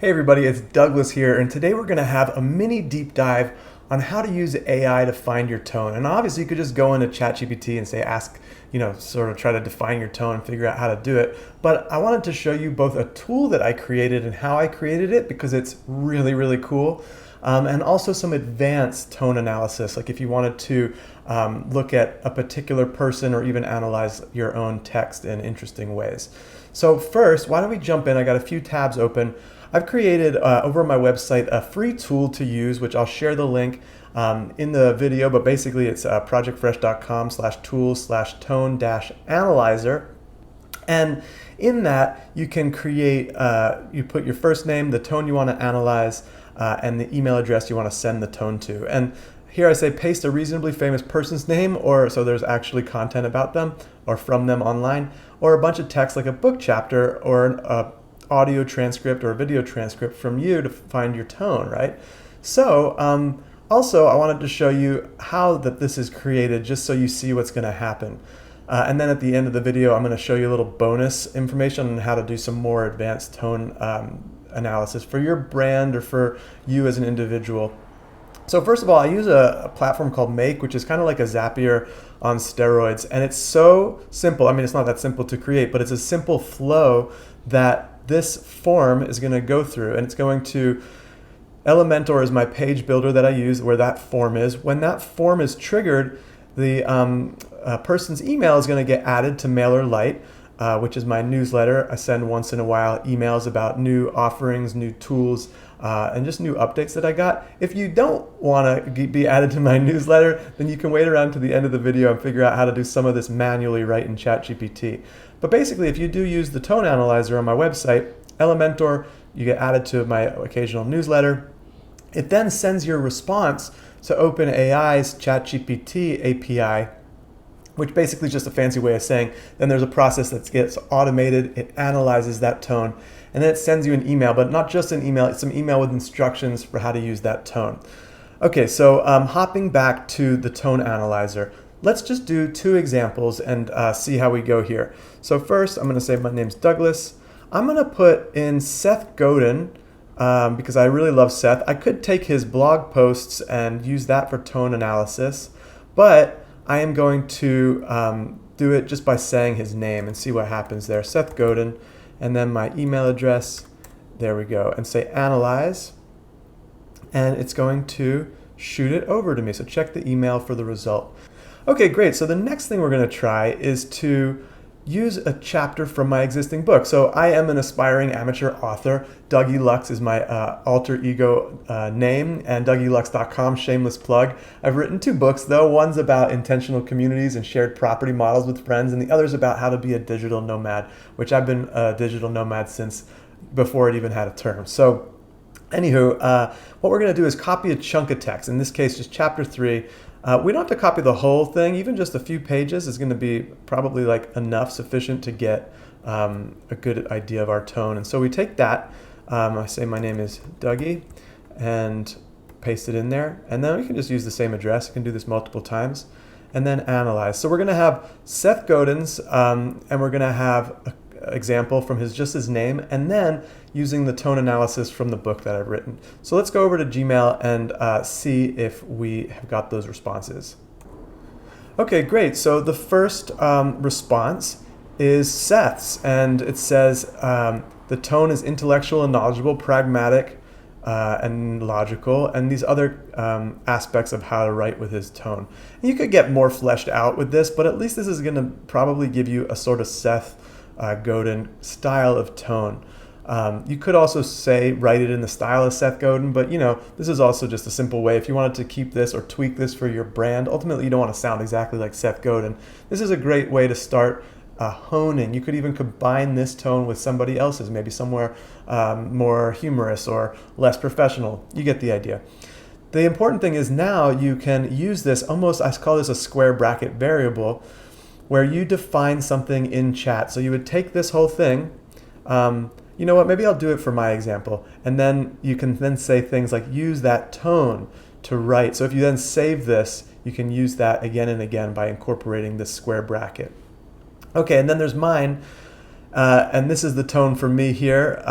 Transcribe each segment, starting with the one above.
Hey everybody, it's Douglas here, and today we're going to have a mini deep dive on how to use AI to find your tone. And obviously you could just go into ChatGPT and say, sort of try to define your tone and figure out how to do it. But I wanted to show you both a tool that I created and how I created it because it's really, really cool. And also some advanced tone analysis, like if you wanted to look at a particular person or even analyze your own text in interesting ways. So first, why don't we jump in? I got a few tabs open. I've created over on my website a free tool to use, which I'll share the link in the video, but basically it's projectfresh.com/tool/tone-analyzer. And in that, you can create, you put your first name, the tone you want to analyze, and the email address you want to send the tone to. And here I say paste a reasonably famous person's name, or so there's actually content about them or from them online, or a bunch of text like a book chapter or an audio transcript or a video transcript from you to find your tone, right? So also I wanted to show you how this is created just so you see what's going to happen. And then at the end of the video, I'm going to show you a little bonus information on how to do some more advanced tone analysis for your brand or for you as an individual. So first of all, I use a platform called Make, which is kind of like a Zapier on steroids. And it's so simple. I mean, it's not that simple to create, but it's a simple flow that this form is going to go through. And it's going to, Elementor is my page builder that I use where that form is. When that form is triggered, the person's email is going to get added to MailerLite, which is my newsletter. I send once in a while emails about new offerings, new tools, and just new updates that I got. If you don't want to be added to my newsletter, then you can wait around to the end of the video and figure out how to do some of this manually right in ChatGPT. But basically, if you do use the tone analyzer on my website, Elementor, you get added to my occasional newsletter. It then sends your response to OpenAI's ChatGPT API, which basically is just a fancy way of saying then there's a process that gets automated, it analyzes that tone, and then it sends you an email, but not just an email, it's some email with instructions for how to use that tone. Okay, so hopping back to the tone analyzer, let's just do two examples and see how we go here. So first, I'm going to say my name's Douglas. I'm going to put in Seth Godin because I really love Seth. I could take his blog posts and use that for tone analysis, but I am going to do it just by saying his name and see what happens there. Seth Godin, and then my email address. There we go. And say analyze, and it's going to shoot it over to me. So check the email for the result. Okay, great. So the next thing we're going to try is to use a chapter from my existing book. So I am an aspiring amateur author. Dougie Lux is my alter ego name, and DougieLux.com, shameless plug. I've written two books though. One's about intentional communities and shared property models with friends, and the other's about how to be a digital nomad, which I've been a digital nomad since before it even had a term. So anywho, what we're going to do is copy a chunk of text, in this case just chapter 3. We don't have to copy the whole thing, even just a few pages is going to be probably like enough, sufficient to get a good idea of our tone. And so we take that, I say my name is Dougie, and paste it in there. And then we can just use the same address. You can do this multiple times. And then analyze. So we're going to have Seth Godin's, and we're going to have an example from just his name, and then using the tone analysis from the book that I've written. So let's go over to Gmail and see if we have got those responses. Okay, great. So the first response is Seth's, and it says the tone is intellectual and knowledgeable, pragmatic and logical, and these other aspects of how to write with his tone. And you could get more fleshed out with this, but at least this is going to probably give you a sort of Seth Godin style of tone. You could also say write it in the style of Seth Godin, but this is also just a simple way. If you wanted to keep this or tweak this for your brand, ultimately you don't want to sound exactly like Seth Godin. This is a great way to start honing. You could even combine this tone with somebody else's, maybe somewhere more humorous or less professional. You get the idea. The important thing is now you can use this almost, I call this a square bracket variable, where you define something in chat. So you would take this whole thing, you know what, maybe I'll do it for my example. And then you can then say things like use that tone to write. So if you then save this, you can use that again and again by incorporating this square bracket. Okay, and then there's mine, and this is the tone for me here.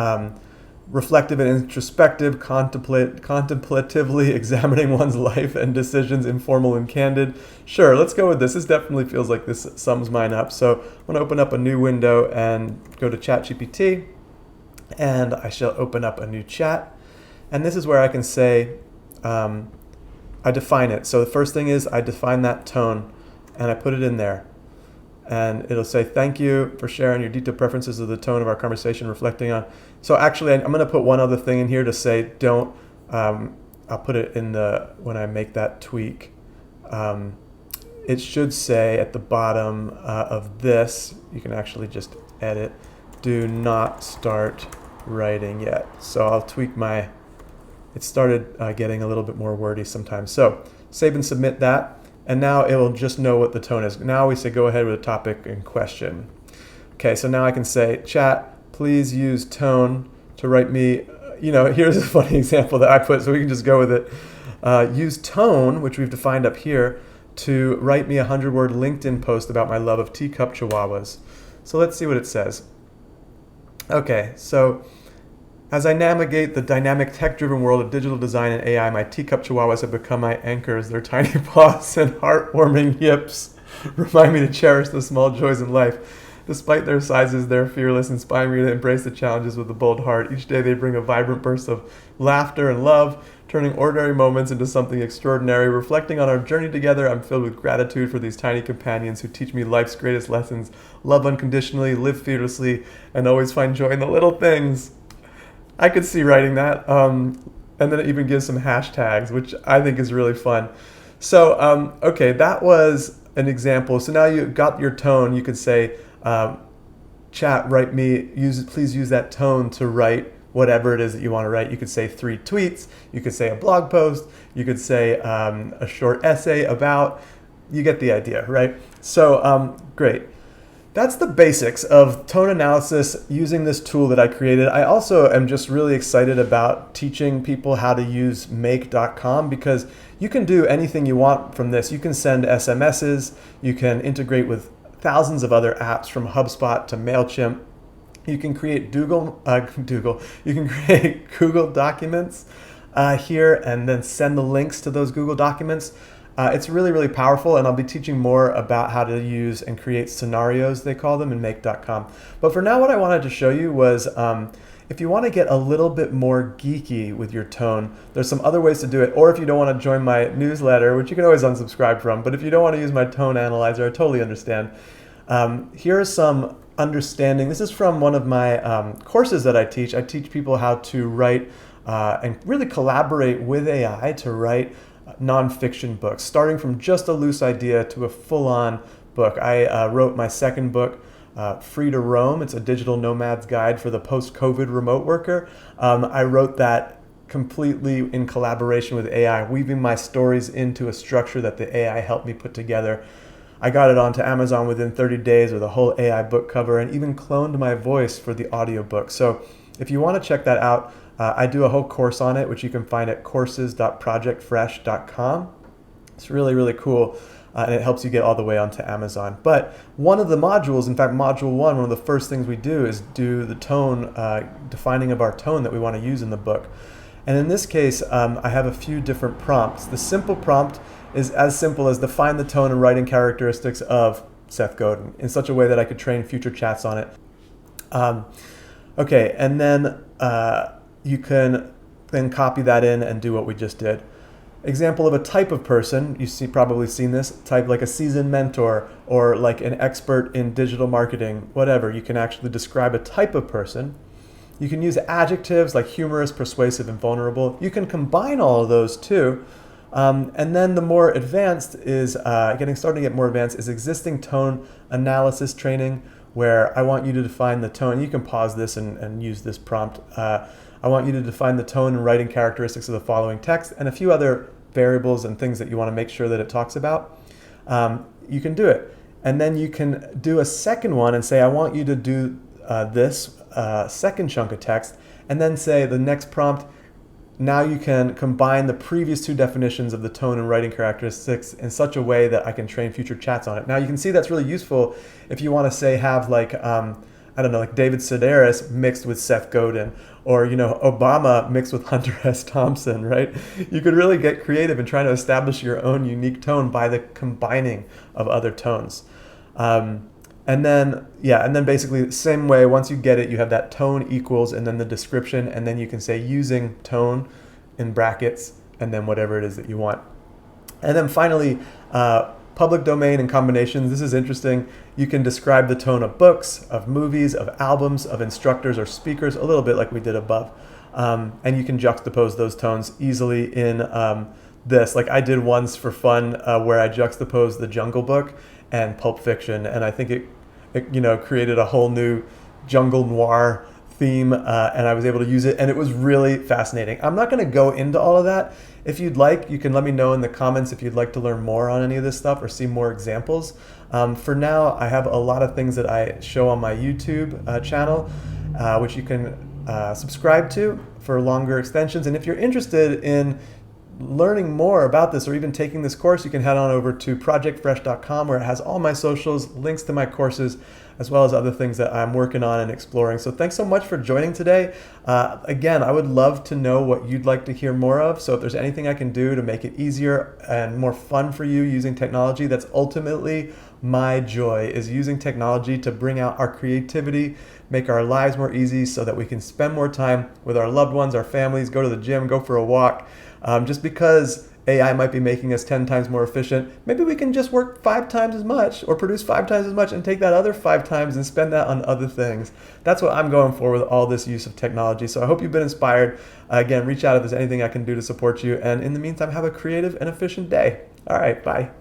reflective and introspective, contemplatively examining one's life and decisions, informal and candid. Sure, let's go with this. This definitely feels like this sums mine up. So I'm going to open up a new window and go to ChatGPT, and I shall open up a new chat. And this is where I can say, I define it. So the first thing is I define that tone, and I put it in there. And it'll say, thank you for sharing your detailed preferences of the tone of our conversation, reflecting on. So actually, I'm going to put one other thing in here to say, don't, I'll put it in when I make that tweak. It should say at the bottom of this, you can actually just edit, do not start writing yet. So I'll tweak it started getting a little bit more wordy sometimes. So save and submit that. And now it will just know what the tone is. Now we say go ahead with the topic in question. Okay, so now I can say, chat, please use tone to write me, here's a funny example that I put, so we can just go with it. Use tone, which we've defined up here, to write me a 100-word LinkedIn post about my love of teacup chihuahuas. So let's see what it says. Okay, so as I navigate the dynamic tech-driven world of digital design and AI, my teacup chihuahuas have become my anchors. Their tiny paws and heartwarming yips remind me to cherish the small joys in life. Despite their sizes, they're fearless, inspiring me to embrace the challenges with a bold heart. Each day they bring a vibrant burst of laughter and love, turning ordinary moments into something extraordinary. Reflecting on our journey together, I'm filled with gratitude for these tiny companions who teach me life's greatest lessons. Love unconditionally, live fearlessly, and always find joy in the little things. I could see writing that. And then it even gives some hashtags, which I think is really fun. So, okay, that was an example. So now you got your tone. You could say, chat, write me, please use that tone to write whatever it is that you want to write. You could say 3 tweets. You could say a blog post. You could say a short essay about. You get the idea, right? So, great. That's the basics of tone analysis using this tool that I created. I also am just really excited about teaching people how to use make.com, because you can do anything you want from this. You can send SMSs, you can integrate with thousands of other apps from HubSpot to MailChimp. You can create you can create Google Documents here and then send the links to those Google Documents. It's really, really powerful, and I'll be teaching more about how to use and create scenarios, they call them, in make.com. But for now, what I wanted to show you was if you want to get a little bit more geeky with your tone, there's some other ways to do it. Or if you don't want to join my newsletter, which you can always unsubscribe from, but if you don't want to use my tone analyzer, I totally understand. Here is some understanding. This is from one of my courses that I teach. I teach people how to write and really collaborate with AI to write nonfiction books, starting from just a loose idea to a full-on book. I wrote my second book, Free to Roam. It's a digital nomad's guide for the post-COVID remote worker. I wrote that completely in collaboration with AI, weaving my stories into a structure that the AI helped me put together. I got it onto Amazon within 30 days with a whole AI book cover, and even cloned my voice for the audiobook. So if you want to check that out, I do a whole course on it, which you can find at courses.projectfresh.com. It's really, really cool, and it helps you get all the way onto Amazon. But one of the modules, in fact, module 1, one of the first things we do is do the tone, defining of our tone that we want to use in the book. And in this case, I have a few different prompts. The simple prompt is as simple as define the tone and writing characteristics of Seth Godin in such a way that I could train future chats on it. Okay, and then you can then copy that in and do what we just did. Example of a type of person, probably seen this, type like a seasoned mentor or like an expert in digital marketing, whatever. You can actually describe a type of person. You can use adjectives like humorous, persuasive, and vulnerable. You can combine all of those too. And then the more advanced is, starting to get more advanced, is existing tone analysis training, where I want you to define the tone. You can pause this and use this prompt. I want you to define the tone and writing characteristics of the following text and a few other variables and things that you want to make sure that it talks about. You can do it. And then you can do a second one and say, I want you to do this second chunk of text, and then say the next prompt, now you can combine the previous 2 definitions of the tone and writing characteristics in such a way that I can train future chats on it. Now you can see that's really useful if you want to say have like, I I don't know, like David Sedaris mixed with Seth Godin, or Obama mixed with Hunter S. Thompson, right? You could really get creative in trying to establish your own unique tone by the combining of other tones. And then basically the same way, once you get it, you have that tone equals and then the description, and then you can say using tone in brackets and then whatever it is that you want. And then finally, public domain and combinations. This is interesting. You can describe the tone of books, of movies, of albums, of instructors or speakers, a little bit like we did above. And you can juxtapose those tones easily in this. Like I did once for fun where I juxtaposed The Jungle Book and Pulp Fiction, and I think it created a whole new jungle noir theme, and I was able to use it, and it was really fascinating. I'm not going to go into all of that. If you'd like, you can let me know in the comments if you'd like to learn more on any of this stuff or see more examples. For now, I have a lot of things that I show on my YouTube channel, which you can subscribe to for longer extensions. And if you're interested in learning more about this or even taking this course, you can head on over to projectfresh.com, where it has all my socials, links to my courses, as well as other things that I'm working on and exploring. So thanks so much for joining today. Again, I would love to know what you'd like to hear more of. So if there's anything I can do to make it easier and more fun for you using technology, that's ultimately my joy, is using technology to bring out our creativity, make our lives more easy so that we can spend more time with our loved ones, our families, go to the gym, go for a walk. Just because AI might be making us 10 times more efficient, maybe we can just work 5 times as much or produce 5 times as much and take that other 5 times and spend that on other things. That's what I'm going for with all this use of technology. So I hope you've been inspired. Again, reach out if there's anything I can do to support you. And in the meantime, have a creative and efficient day. All right, bye.